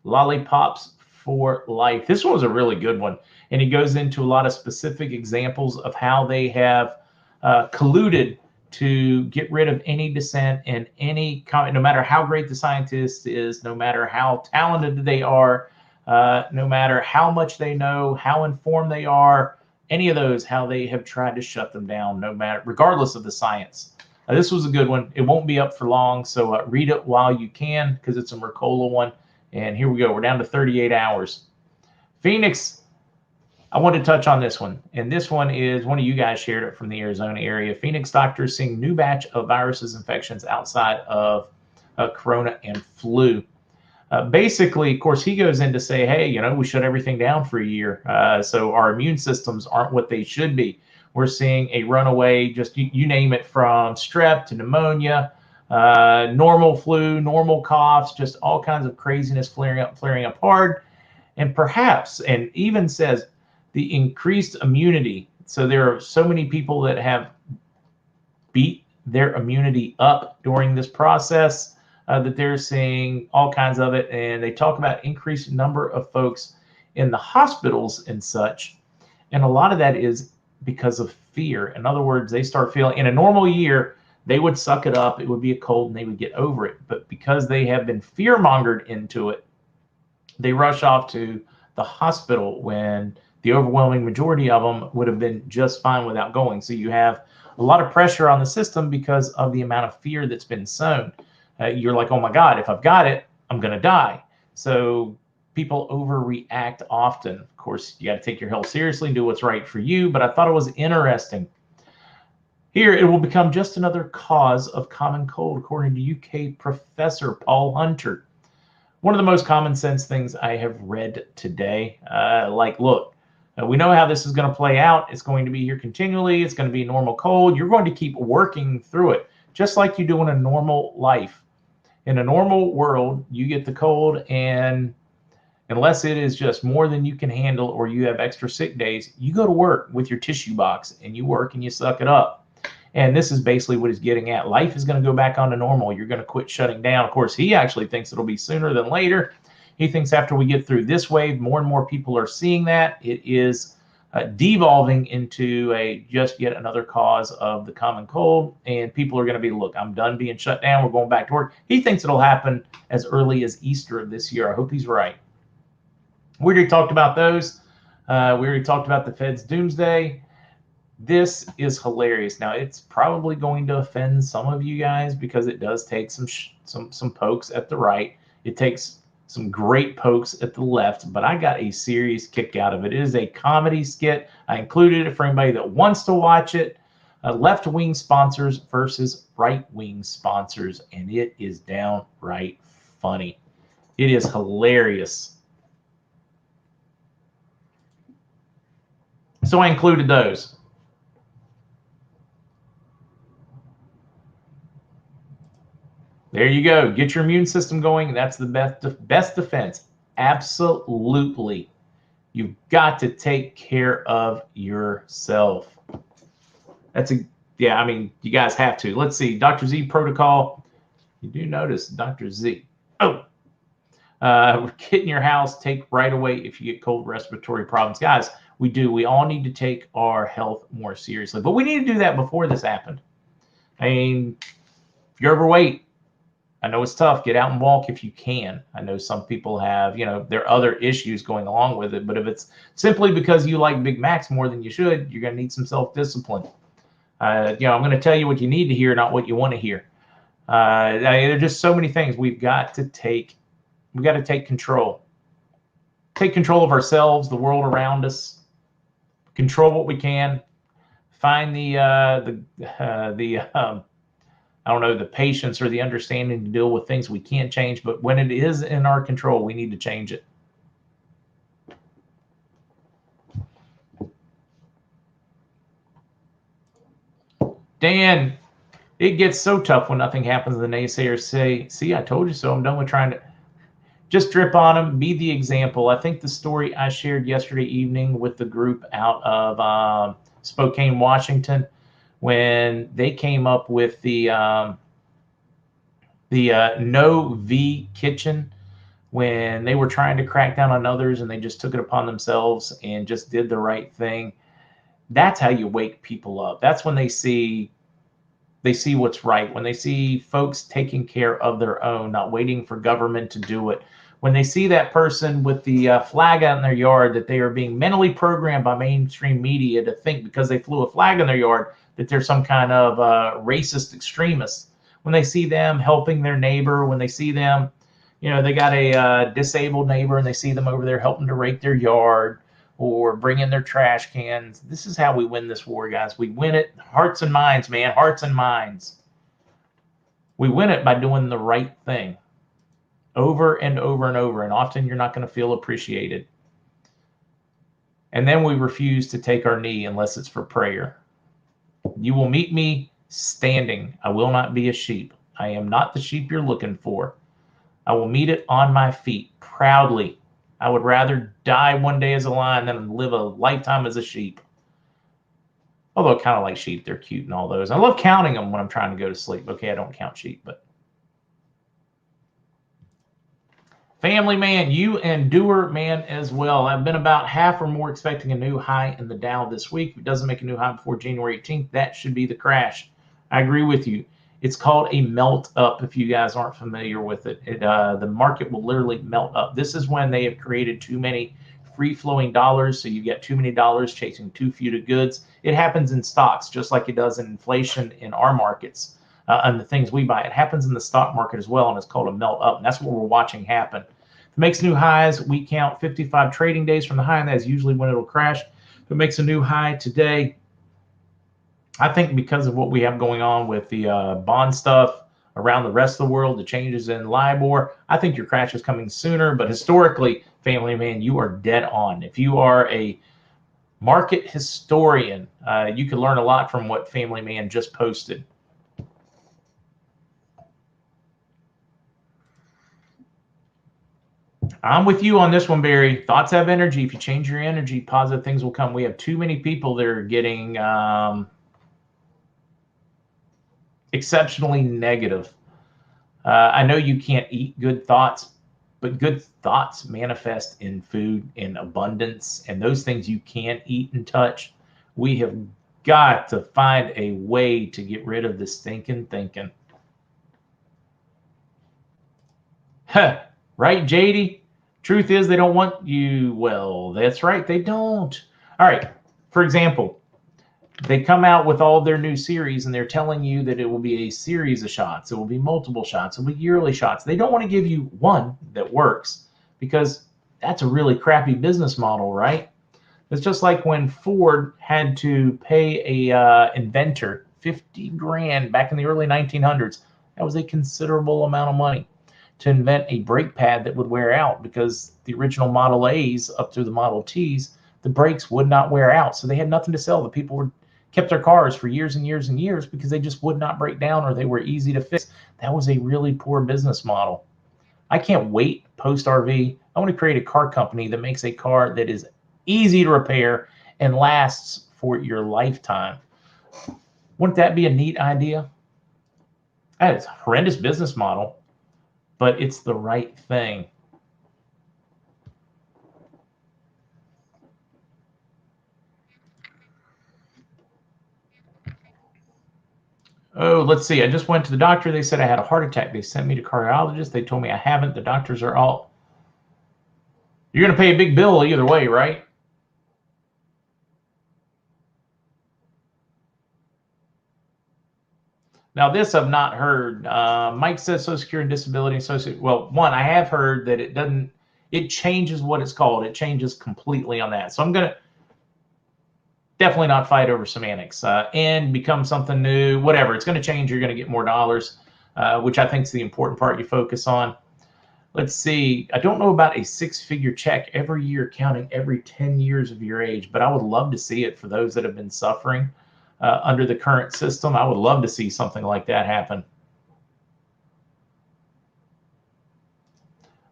lollipops for life. This one was a really good one, and it goes into a lot of specific examples of how they have colluded to get rid of any dissent and any comment, no matter how great the scientist is, no matter how talented they are, no matter how much they know, how informed they are, any of those, how they have tried to shut them down, no matter, regardless of the science. This was a good one. It won't be up for long, so read it while you can because it's a Mercola one. And here we go. We're down to 38 hours. Phoenix, I want to touch on this one. And this one is one of you guys shared it from the Arizona area. Phoenix doctors seeing new batch of viruses infections outside of corona and flu. Basically, of course, he goes in to say, hey, we shut everything down for a year. So our immune systems aren't what they should be. We're seeing a runaway, just you name it, from strep to pneumonia, normal flu, normal coughs, just all kinds of craziness flaring up hard. And perhaps, and even says the increased immunity. So there are so many people that have beat their immunity up during this process that they're seeing all kinds of it. And they talk about increased number of folks in the hospitals and such. And a lot of that is because of fear. In other words, they start feeling, in a normal year, they would suck it up. It would be a cold and they would get over it. But because they have been fear-mongered into it, they rush off to the hospital when the overwhelming majority of them would have been just fine without going. So you have a lot of pressure on the system because of the amount of fear that's been sown. You're like, oh my God, if I've got it, I'm going to die. So people overreact often. Of course, you got to take your health seriously and do what's right for you. But I thought it was interesting. Here, it will become just another cause of common cold, according to UK professor Paul Hunter. One of the most common sense things I have read today. Look, we know how this is going to play out. It's going to be here continually. It's going to be a normal cold. You're going to keep working through it, just like you do in a normal life. In a normal world, you get the cold and Unless it is just more than you can handle or you have extra sick days, you go to work with your tissue box and you work and you suck it up. And this is basically what he's getting at. Life is going to go back on to normal. You're going to quit shutting down. Of course, he actually thinks it'll be sooner than later. He thinks after we get through this wave, more and more people are seeing that. It is devolving into just yet another cause of the common cold. And people are going to be, look, I'm done being shut down. We're going back to work. He thinks it'll happen as early as Easter of this year. I hope he's right. We already talked about those. We already talked about the Fed's doomsday. This is hilarious. Now, it's probably going to offend some of you guys because it does take some pokes at the right. It takes some great pokes at the left, but I got a serious kick out of it. It is a comedy skit. I included it for anybody that wants to watch it. Left-wing sponsors versus right-wing sponsors, and it is downright funny. It is hilarious. So I included those. There you go. Get your immune system going. That's the best defense. Absolutely. You've got to take care of yourself. Yeah, I mean, you guys have to. Let's see. Dr. Z protocol. You do notice Dr. Z. Oh, get in your house. Take right away if you get cold respiratory problems. Guys, we do. We all need to take our health more seriously. But we need to do that before this happened. I mean, if you're overweight, I know it's tough. Get out and walk if you can. I know some people have, there are other issues going along with it. But if it's simply because you like Big Macs more than you should, you're going to need some self-discipline. I'm going to tell you what you need to hear, not what you want to hear. There are just so many things we've got to take. We've got to take control. Take control of ourselves, the world around us. Control what we can. Find the patience or the understanding to deal with things we can't change. But when it is in our control, we need to change it. Dan, it gets so tough when nothing happens. The naysayers say, see, I told you so. I'm done with trying to just drip on them. Be the example. I think the story I shared yesterday evening with the group out of Spokane, Washington, when they came up with the no V kitchen, when they were trying to crack down on others and they just took it upon themselves and just did the right thing. That's how you wake people up. That's when they see what's right. When they see folks taking care of their own, not waiting for government to do it. When they see that person with the flag out in their yard, that they are being mentally programmed by mainstream media to think because they flew a flag in their yard that they're some kind of racist extremist. When they see them helping their neighbor, when they see them, they got a disabled neighbor and they see them over there helping to rake their yard or bring in their trash cans. This is how we win this war, guys. We win it hearts and minds, man, hearts and minds. We win it by doing the right thing over and over and over. And often you're not going to feel appreciated. And then we refuse to take our knee unless it's for prayer. You will meet me standing. I will not be a sheep. I am not the sheep you're looking for. I will meet it on my feet proudly. I would rather die one day as a lion than live a lifetime as a sheep. Although I kind of like sheep. They're cute and all those. I love counting them when I'm trying to go to sleep. Okay, I don't count sheep, but family man, you and doer man as well. I've been about half or more expecting a new high in the Dow this week. If it doesn't make a new high before January 18th, that should be the crash. I agree with you. It's called a melt up. If you guys aren't familiar with it, the market will literally melt up. This is when they have created too many free flowing dollars. So you get too many dollars chasing too few to goods. It happens in stocks, just like it does in inflation in our markets and the things we buy. It happens in the stock market as well. And it's called a melt up. And that's what we're watching happen. If it makes new highs, we count 55 trading days from the high. And that's usually when it'll crash. If it makes a new high today, I think because of what we have going on with the bond stuff around the rest of the world, the changes in LIBOR, I think your crash is coming sooner. But historically, family man, you are dead on. If you are a market historian, you can learn a lot from what family man just posted. I'm with you on this one, Barry. Thoughts have energy. If you change your energy, positive things will come. We have too many people that are getting exceptionally negative. I know you can't eat good thoughts, but good thoughts manifest in food in abundance, and those things you can't eat and touch. We have got to find a way to get rid of this stinking thinking. Right, JD? Truth is, they don't want you. Well, that's right, they don't. All right, for example, they come out with all their new series and they're telling you that it will be a series of shots. It will be multiple shots. It will be yearly shots. They don't want to give you one that works because that's a really crappy business model, right? It's just like when Ford had to pay a inventor 50 grand back in the early 1900s. That was a considerable amount of money to invent a brake pad that would wear out, because the original Model A's up through the Model T's, the brakes would not wear out. So they had nothing to sell. The people kept their cars for years and years and years because they just would not break down, or they were easy to fix. That was a really poor business model. I can't wait post RV. I want to create a car company that makes a car that is easy to repair and lasts for your lifetime. Wouldn't that be a neat idea? That is a horrendous business model, but it's the right thing. Oh, let's see. I just went to the doctor. They said I had a heart attack. They sent me to cardiologist. They told me I haven't. The doctors are all... You're going to pay a big bill either way, right? Now, this I've not heard. Mike says Social Security and Disability Associate. Well, one, I have heard that it doesn't, it changes what it's called. It changes completely on that. So I'm going to definitely not fight over semantics and become something new, whatever. It's going to change. You're going to get more dollars, which I think is the important part you focus on. Let's see. I don't know about a six-figure check every year, counting every 10 years of your age, but I would love to see it for those that have been suffering under the current system. I would love to see something like that happen.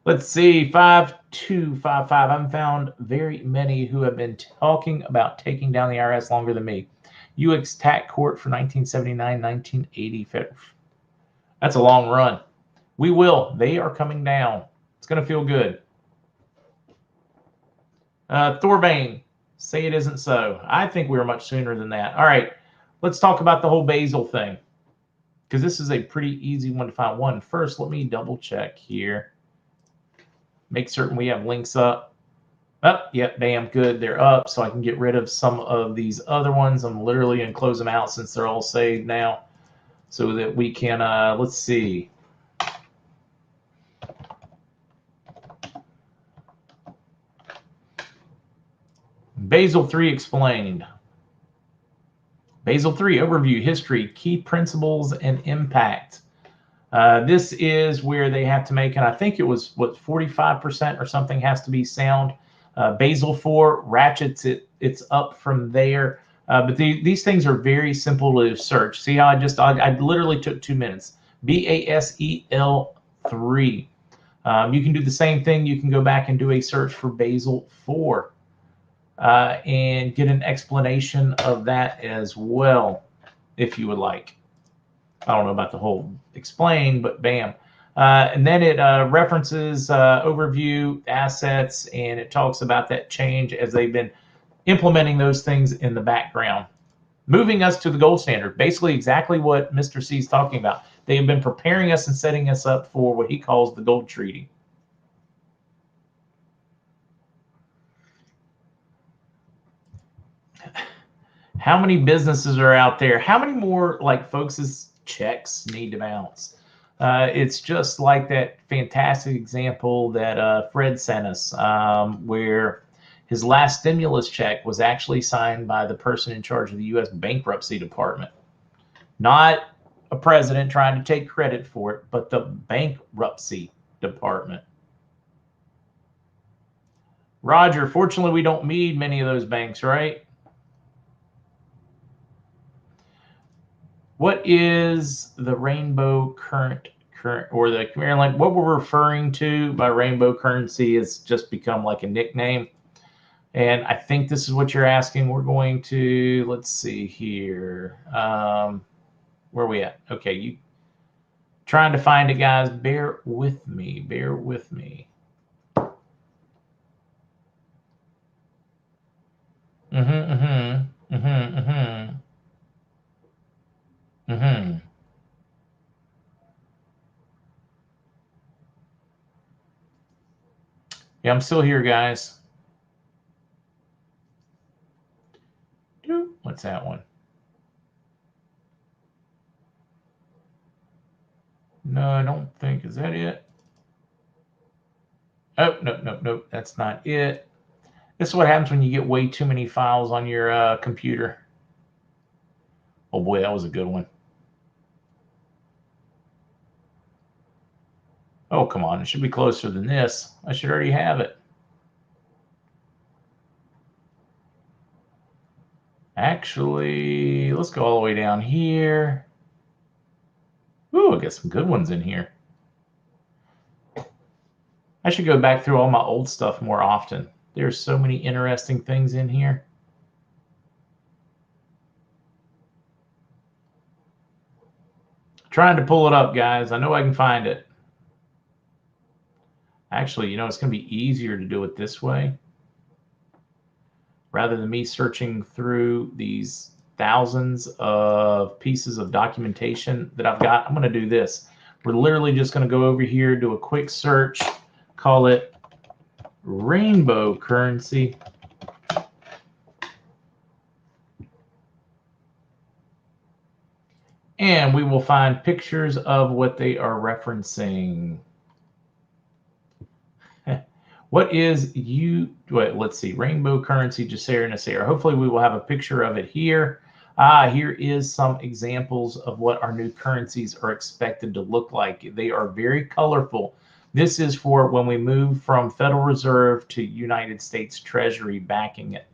Let's see, 5255. I've found very many who have been talking about taking down the IRS longer than me. UX TAC Court for 1979, 1980. That's a long run. We will. They are coming down. It's going to feel good. Thorbane, say it isn't so. I think we were much sooner than that. All right, let's talk about the whole Basel thing, because this is a pretty easy one to find. One, first, let me double check here. Make certain we have links up. Oh, yep, bam, good. They're up, so I can get rid of some of these other ones. I'm literally going to close them out since they're all saved now, so that we can, let's see. Basel III explained. Basel III overview, history, key principles, and impact. This is where they have to make, and I think it was, what, 45% or something has to be sound. Basel IV ratchets it's up from there. But these things are very simple to search. See how I literally took 2 minutes. BASEL 3. You can do the same thing. You can go back and do a search for Basel IV and get an explanation of that as well, if you would like. I don't know about the whole explain, but bam. And then it references overview, assets, and it talks about that change as they've been implementing those things in the background. Moving us to the gold standard, basically exactly what Mr. C is talking about. They have been preparing us and setting us up for what he calls the gold treaty. How many businesses are out there? How many more like folks' checks need to bounce? It's just like that fantastic example that Fred sent us, where his last stimulus check was actually signed by the person in charge of the U.S. Bankruptcy Department. Not a president trying to take credit for it, but the Bankruptcy Department. Roger, fortunately, we don't need many of those banks, right? What is the rainbow current current or the like what we're referring to by rainbow currency has just become like a nickname. And I think this is what you're asking. We're going to, let's see here. Where are we at? Okay, you trying to find it, guys. Bear with me. Bear with me. Yeah, I'm still here, guys. What's that one? No, I don't think. Is that it? Oh, nope. That's not it. This is what happens when you get way too many files on your computer. Oh boy, that was a good one. Oh, come on. It should be closer than this. I should already have it. Actually, let's go all the way down here. Ooh, I got some good ones in here. I should go back through all my old stuff more often. There's so many interesting things in here. Trying to pull it up, guys. I know I can find it. Actually, you know, it's going to be easier to do it this way. Rather than me searching through these thousands of pieces of documentation that I've got, I'm going to do this. We're literally just going to go over here, do a quick search, call it rainbow currency. And we will find pictures of what they are referencing. What is let's see, rainbow currency, NESARA. Hopefully we will have a picture of it here. Here is some examples of what our new currencies are expected to look like. They are very colorful. This is for when we move from Federal Reserve to United States Treasury backing it.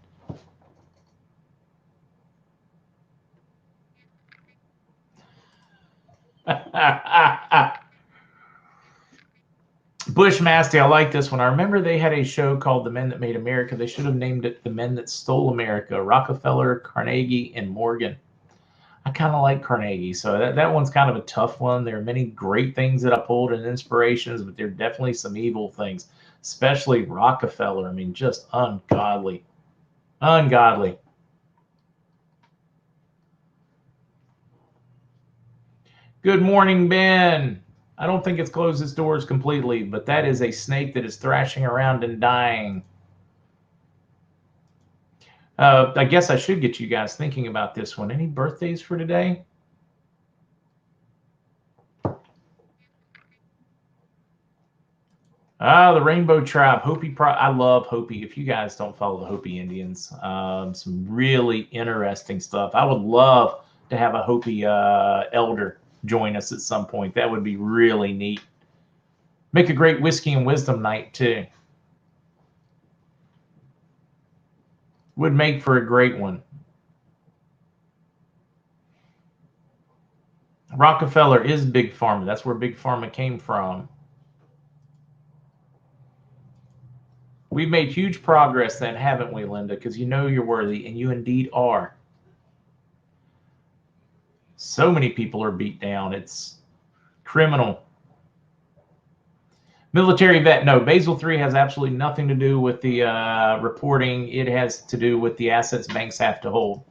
Bushmaster, I like this one. I remember they had a show called The Men That Made America. They should have named it The Men That Stole America. Rockefeller, Carnegie, and Morgan. I kind of like Carnegie, so that one's kind of a tough one. There are many great things that I pulled and inspirations, but there are definitely some evil things, especially Rockefeller. I mean, just ungodly. Ungodly. Good morning, Ben. I don't think it's closed its doors completely, but that is a snake that is thrashing around and dying. I guess I should get you guys thinking about this one. Any birthdays for today? The Rainbow Tribe, Hopi. I love Hopi. If you guys don't follow the Hopi Indians, some really interesting stuff. I would love to have a Hopi elder join us at some point. That would be really neat. Make a great whiskey and wisdom night too. Would make for a great one. Rockefeller is Big Pharma. That's where Big Pharma came from. We've made huge progress then, haven't we, Linda? Because you know you're worthy, and you indeed are. So many people are beat down. It's criminal. Military vet. No, Basel III has absolutely nothing to do with the reporting. It has to do with the assets banks have to hold.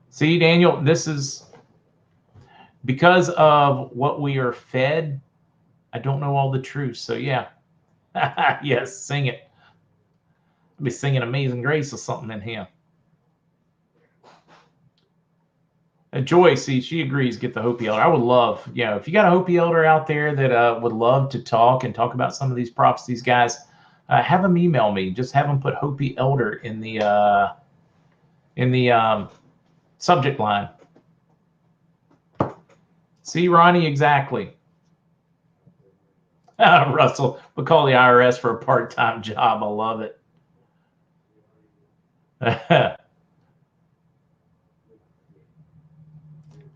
See, Daniel, this is because of what we are fed. I don't know all the truth. So, yeah. Yes, sing it. I'll be singing Amazing Grace or something in here. Joy, see, she agrees. Get the Hopi elder. I would love, if you got a Hopi elder out there that would love to talk about some of these prophecies, guys, have them email me. Just have them put Hopi elder in the subject line. See, Ronnie, exactly. Russell, we'll call the IRS for a part-time job. I love it.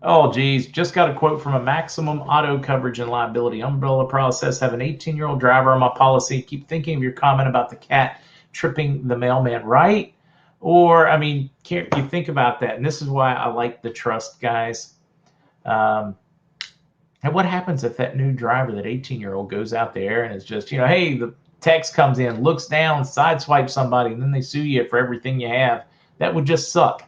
Oh, geez. Just got a quote from a maximum auto coverage and liability umbrella process. Have an 18-year-old driver on my policy. Keep thinking of your comment about the cat tripping the mailman, right? Or, I mean, can't you think about that? And this is why I like the trust guys. And what happens if that new driver, that 18-year-old, goes out there and is just, hey, the text comes in, looks down, sideswipes somebody, and then they sue you for everything you have? That would just suck.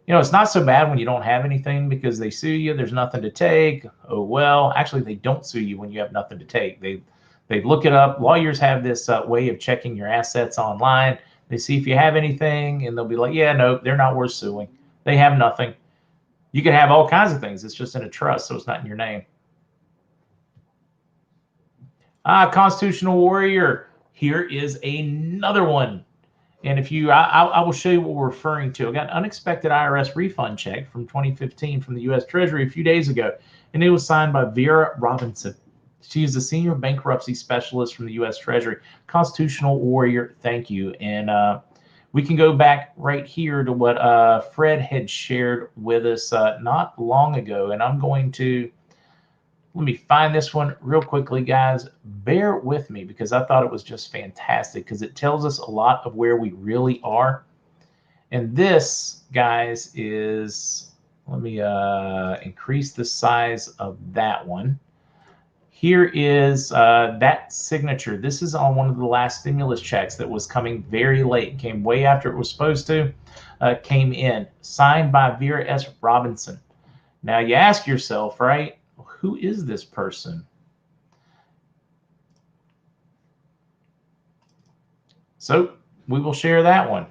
It's not so bad when you don't have anything because they sue you. There's nothing to take. Oh, well, actually, they don't sue you when you have nothing to take. They look it up. Lawyers have this way of checking your assets online. They see if you have anything, and they'll be like, yeah, no, they're not worth suing. They have nothing. You can have all kinds of things. It's just in a trust, so it's not in your name. Constitutional Warrior. Here is another one. And if you, I will show you what we're referring to. I got an unexpected IRS refund check from 2015 from the U.S. Treasury a few days ago, and it was signed by Vera Robinson. She is a senior bankruptcy specialist from the U.S. Treasury. Constitutional Warrior, thank you. And we can go back right here to what Fred had shared with us not long ago. And I'm going to, let me find this one real quickly, guys. Bear with me because I thought it was just fantastic because it tells us a lot of where we really are. And this, guys, is, let me increase the size of that one. Here is that signature. This is on one of the last stimulus checks that was coming very late, came way after it was supposed to, came in, signed by Vera S. Robinson. Now you ask yourself, right? Who is this person? So we will share that one.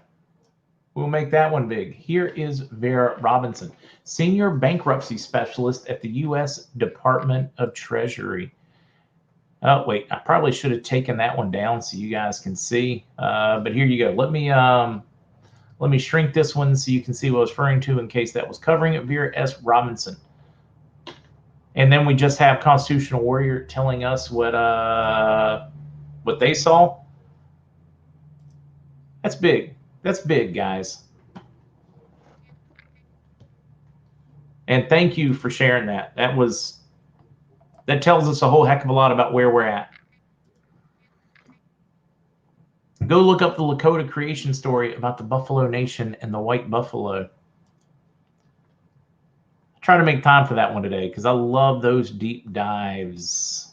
We'll make that one big. Here is Vera Robinson, Senior Bankruptcy Specialist at the U.S. Department of Treasury. Oh, wait, I probably should have taken that one down so you guys can see. But here you go. Let me shrink this one so you can see what I was referring to in case that was covering it. Vera S. Robinson. And then we just have Constitutional Warrior telling us what they saw. That's big. That's big, guys. And thank you for sharing that. That tells us a whole heck of a lot about where we're at. Go look up the Lakota creation story about the Buffalo Nation and the white buffalo. Try to make time for that one today because I love those deep dives.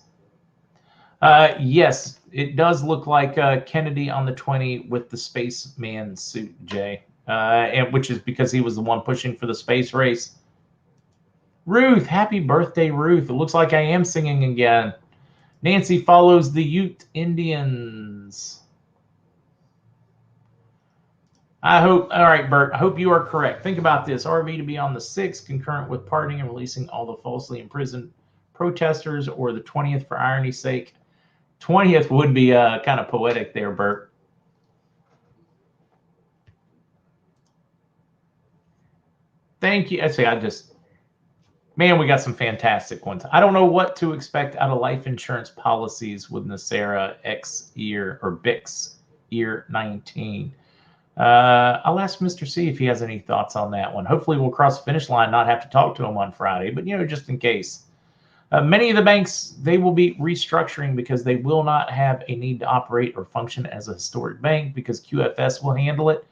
Yes, it does look like Kennedy on the 20 with the spaceman suit, Jay, and which is because he was the one pushing for the space race. Ruth, happy birthday, Ruth. It looks like I am singing again. Nancy follows the Ute Indians. All right, Bert, I hope you are correct. Think about this. RV to be on the 6th, concurrent with pardoning and releasing all the falsely imprisoned protesters, or the 20th for irony's sake. 20th would be kind of poetic there, Bert. Thank you. Man, we got some fantastic ones. I don't know what to expect out of life insurance policies with NESARA X year or BIX year 19. I'll ask Mr. C if he has any thoughts on that one. Hopefully we'll cross the finish line, not have to talk to him on Friday, but just in case. Many of the banks, they will be restructuring because they will not have a need to operate or function as a historic bank because QFS will handle it.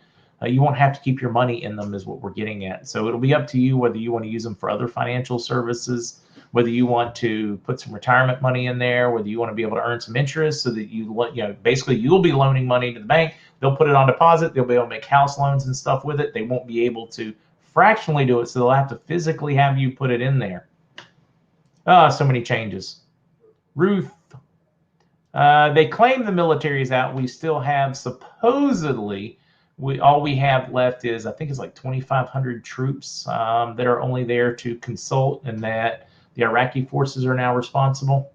You won't have to keep your money in them is what we're getting at. So it'll be up to you whether you want to use them for other financial services, whether you want to put some retirement money in there, whether you want to be able to earn some interest so that basically you'll be loaning money to the bank. They'll put it on deposit. They'll be able to make house loans and stuff with it. They won't be able to fractionally do it, so they'll have to physically have you put it in there. So many changes. Ruth, they claim the military is out. We still have supposedly, all we have left is, I think it's like 2,500 troops that are only there to consult, and that the Iraqi forces are now responsible.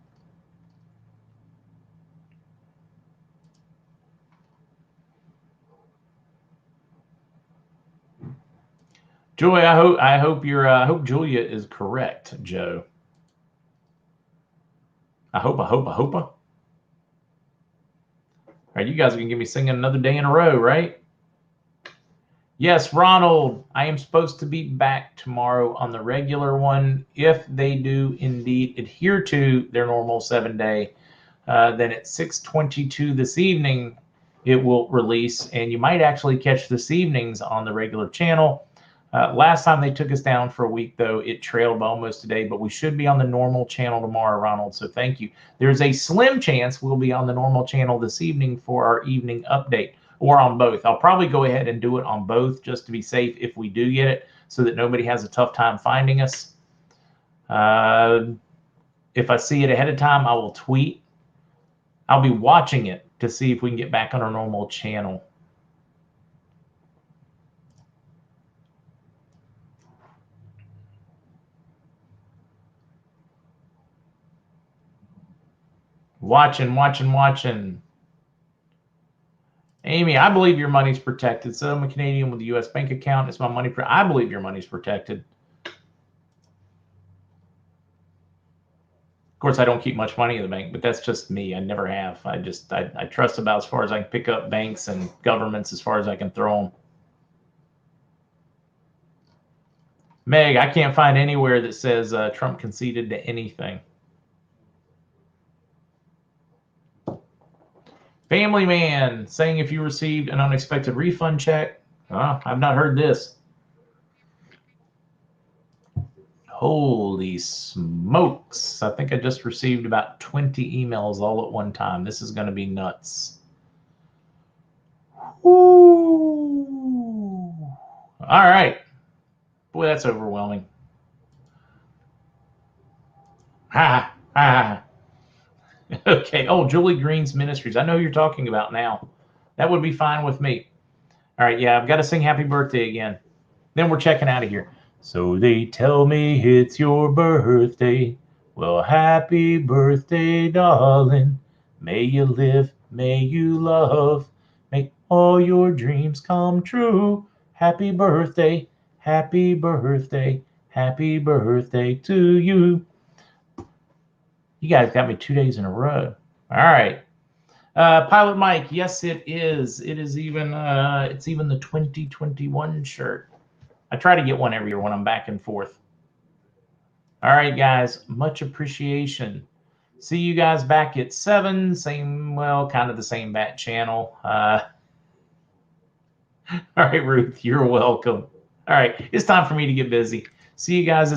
Joy, I hope Julia is correct, Joe. I hope. All right, you guys are gonna give me singing another day in a row, right? Yes, Ronald, I am supposed to be back tomorrow on the regular one. If they do indeed adhere to their normal 7-day, then at 6:22 this evening, it will release, and you might actually catch this evening's on the regular channel. Last time they took us down for a week, though, it trailed by almost a day, but we should be on the normal channel tomorrow, Ronald, so thank you. There's a slim chance we'll be on the normal channel this evening for our evening update, or on both. I'll probably go ahead and do it on both just to be safe if we do get it, so that nobody has a tough time finding us. If I see it ahead of time, I will tweet. I'll be watching it to see if we can get back on our normal channel. Watching. Amy, I believe your money's protected. So I'm a Canadian with a U.S. bank account. It's my money. I believe your money's protected. Of course, I don't keep much money in the bank, but that's just me. I never have. I trust about as far as I can pick up banks and governments as far as I can throw them. Meg, I can't find anywhere that says Trump conceded to anything. Family Man saying if you received an unexpected refund check. I've not heard this. Holy smokes. I think I just received about 20 emails all at one time. This is going to be nuts. Ooh. All right. Boy, that's overwhelming. Ha. Okay. Oh, Julie Green's Ministries. I know who you're talking about now. That would be fine with me. All right. Yeah, I've got to sing happy birthday again. Then we're checking out of here. So they tell me it's your birthday. Well, happy birthday, darling. May you live, may you love. Make all your dreams come true. Happy birthday, happy birthday, happy birthday to you. You guys got me 2 days in a row. All right. Pilot Mike, yes, it is. It is even, it's even the 2021 shirt. I try to get one every year when I'm back and forth. All right, guys, much appreciation. See you guys back at 7. Kind of the same bat channel. All right, Ruth, you're welcome. All right, it's time for me to get busy. See you guys.